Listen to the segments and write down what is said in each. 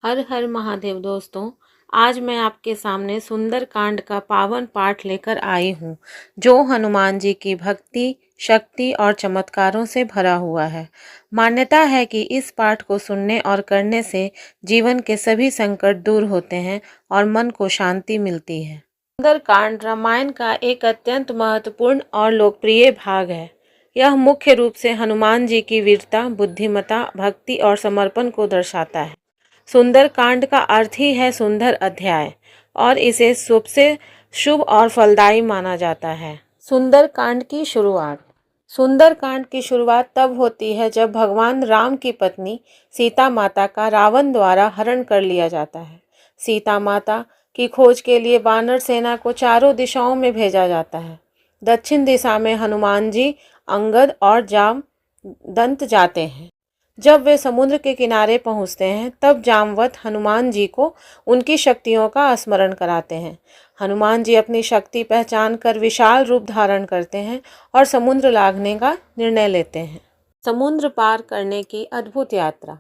हर हर महादेव दोस्तों। आज मैं आपके सामने सुंदरकांड का पावन पाठ लेकर आई हूँ, जो हनुमान जी की भक्ति, शक्ति और चमत्कारों से भरा हुआ है। मान्यता है कि इस पाठ को सुनने और करने से जीवन के सभी संकट दूर होते हैं और मन को शांति मिलती है। सुंदरकांड रामायण का एक अत्यंत महत्वपूर्ण और लोकप्रिय भाग है। यह मुख्य रूप से हनुमान जी की वीरता, बुद्धिमत्ता, भक्ति और समर्पण को दर्शाता है। सुंदरकांड का अर्थ ही है सुंदर अध्याय और इसे सबसे शुभ और फलदायी माना जाता है। सुंदरकांड की शुरुआत तब होती है जब भगवान राम की पत्नी सीता माता का रावण द्वारा हरण कर लिया जाता है। सीता माता की खोज के लिए वानर सेना को चारों दिशाओं में भेजा जाता है। दक्षिण दिशा में हनुमान जी, अंगद और जामवंत जाते हैं। जब वे समुद्र के किनारे पहुंचते हैं, तब जामवंत हनुमान जी को उनकी शक्तियों का स्मरण कराते हैं। हनुमान जी अपनी शक्ति पहचान कर विशाल रूप धारण करते हैं और समुद्र लांघने का निर्णय लेते हैं। समुद्र पार करने की अद्भुत यात्रा।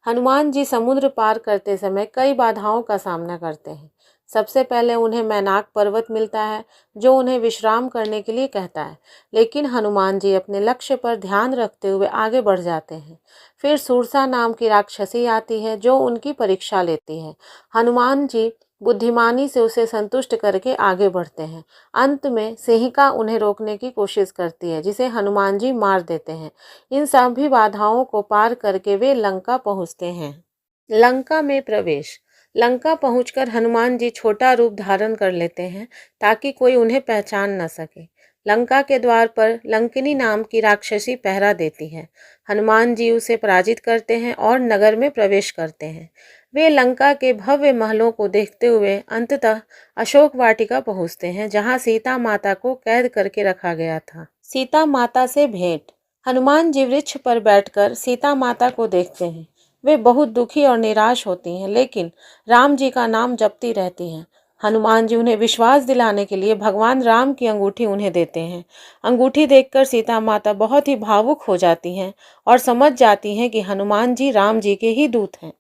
हनुमान जी समुद्र पार करते समय कई बाधाओं का सामना करते हैं। सबसे पहले उन्हें मैनाक पर्वत मिलता है, जो उन्हें विश्राम करने के लिए कहता है, लेकिन हनुमान जी अपने लक्ष्य पर ध्यान रखते हुए आगे बढ़ जाते हैं। फिर सूरसा नाम की राक्षसी आती है, जो उनकी परीक्षा लेती है। हनुमान जी बुद्धिमानी से उसे संतुष्ट करके आगे बढ़ते हैं। अंत में सिंहिका उन्हें रोकने की कोशिश करती है, जिसे हनुमान जी मार देते हैं। इन सभी बाधाओं को पार करके वे लंका पहुंचते हैं। लंका में प्रवेश। लंका पहुंचकर हनुमान जी छोटा रूप धारण कर लेते हैं, ताकि कोई उन्हें पहचान न सके। लंका के द्वार पर लंकिनी नाम की राक्षसी पहरा देती है। हनुमान जी उसे पराजित करते हैं और नगर में प्रवेश करते हैं। वे लंका के भव्य महलों को देखते हुए अंततः अशोक वाटिका पहुंचते हैं, जहां सीता माता को कैद करके रखा गया था। सीता माता से भेंट। हनुमान जी वृक्ष पर बैठकर सीता माता को देखते हैं। वे बहुत दुखी और निराश होती हैं, लेकिन राम जी का नाम जपती रहती हैं। हनुमान जी उन्हें विश्वास दिलाने के लिए भगवान राम की अंगूठी उन्हें देते हैं। अंगूठी देखकर सीता माता बहुत ही भावुक हो जाती हैं और समझ जाती हैं कि हनुमान जी राम जी के ही दूत हैं।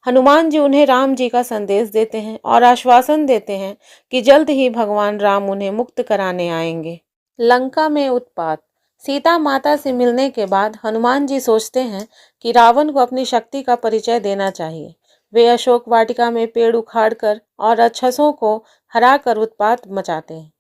हनुमान जी उन्हें राम जी का संदेश देते हैं और आश्वासन देते हैं कि जल्द ही भगवान राम उन्हें मुक्त कराने आएंगे। लंका में उत्पात। सीता माता से मिलने के बाद हनुमान जी सोचते हैं कि रावण को अपनी शक्ति का परिचय देना चाहिए। वे अशोक वाटिका में पेड़ उखाड़कर और राक्षसों को हराकर उत्पात मचाते हैं।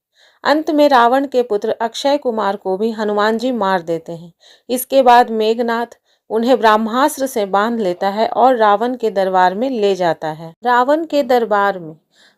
अंत में रावण के पुत्र अक्षय कुमार को भी हनुमान जी मार देते हैं। इसके बाद मेघनाथ उन्हें ब्रह्मास्त्र से बांध लेता है और रावण के दरबार में ले जाता है। रावण के दरबार में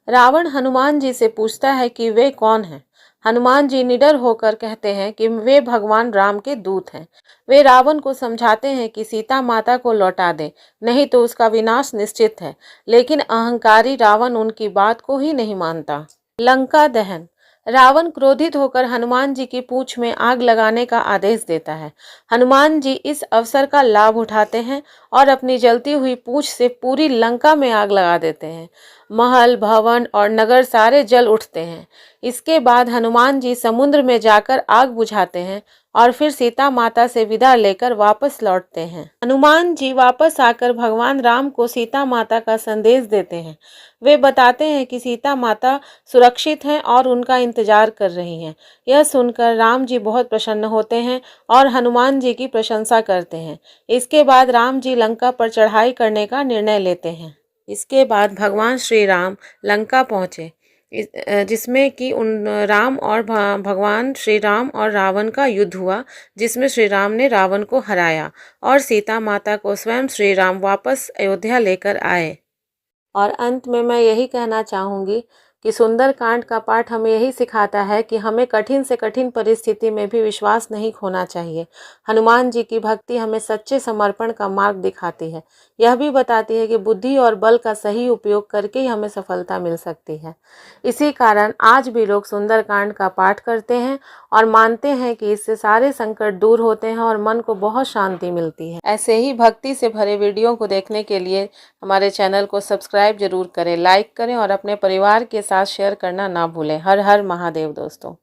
रावण हनुमान जी से पूछता है कि वे कौन हैं। हनुमान जी निडर होकर कहते हैं कि वे भगवान राम के दूत हैं। वे रावण को समझाते हैं कि सीता माता को लौटा दे, नहीं तो उसका विनाश निश्चित है। लेकिन अहंकारी रावण उनकी बात को ही नहीं मानता। लंका दहन। रावण क्रोधित होकर हनुमान जी की पूंछ में आग लगाने का आदेश देता है। हनुमान जी इस अवसर का लाभ उठाते हैं और अपनी जलती हुई पूंछ से पूरी लंका में आग लगा देते हैं। महल, भवन और नगर सारे जल उठते हैं। इसके बाद हनुमान जी समुद्र में जाकर आग बुझाते हैं और फिर सीता माता से विदा लेकर वापस लौटते हैं। हनुमान जी वापस आकर भगवान राम को सीता माता का संदेश देते हैं। वे बताते हैं कि सीता माता सुरक्षित हैं और उनका इंतजार कर रही हैं। यह सुनकर राम जी बहुत प्रसन्न होते हैं और हनुमान जी की प्रशंसा करते हैं। इसके बाद राम जी लंका पर चढ़ाई करने का निर्णय लेते हैं। इसके बाद भगवान श्री राम लंका पहुँचे, जिसमें कि भगवान श्री राम और रावण का युद्ध हुआ, जिसमें श्री राम ने रावण को हराया और सीता माता को स्वयं श्री राम वापस अयोध्या लेकर आए। और अंत में मैं यही कहना चाहूँगी कि सुंदरकांड का पाठ हमें यही सिखाता है कि हमें कठिन से कठिन परिस्थिति में भी विश्वास नहीं खोना चाहिए। हनुमान जी की भक्ति हमें सच्चे समर्पण का मार्ग दिखाती है। यह भी बताती है कि बुद्धि और बल का सही उपयोग करके ही हमें सफलता मिल सकती है। इसी कारण आज भी लोग सुंदरकांड का पाठ करते हैं और मानते हैं कि इससे सारे संकट दूर होते हैं और मन को बहुत शांति मिलती है। ऐसे ही भक्ति से भरे वीडियो को देखने के लिए हमारे चैनल को सब्सक्राइब जरूर करें, लाइक करें और अपने परिवार के साथ शेयर करना ना भूलें। हर हर महादेव दोस्तों।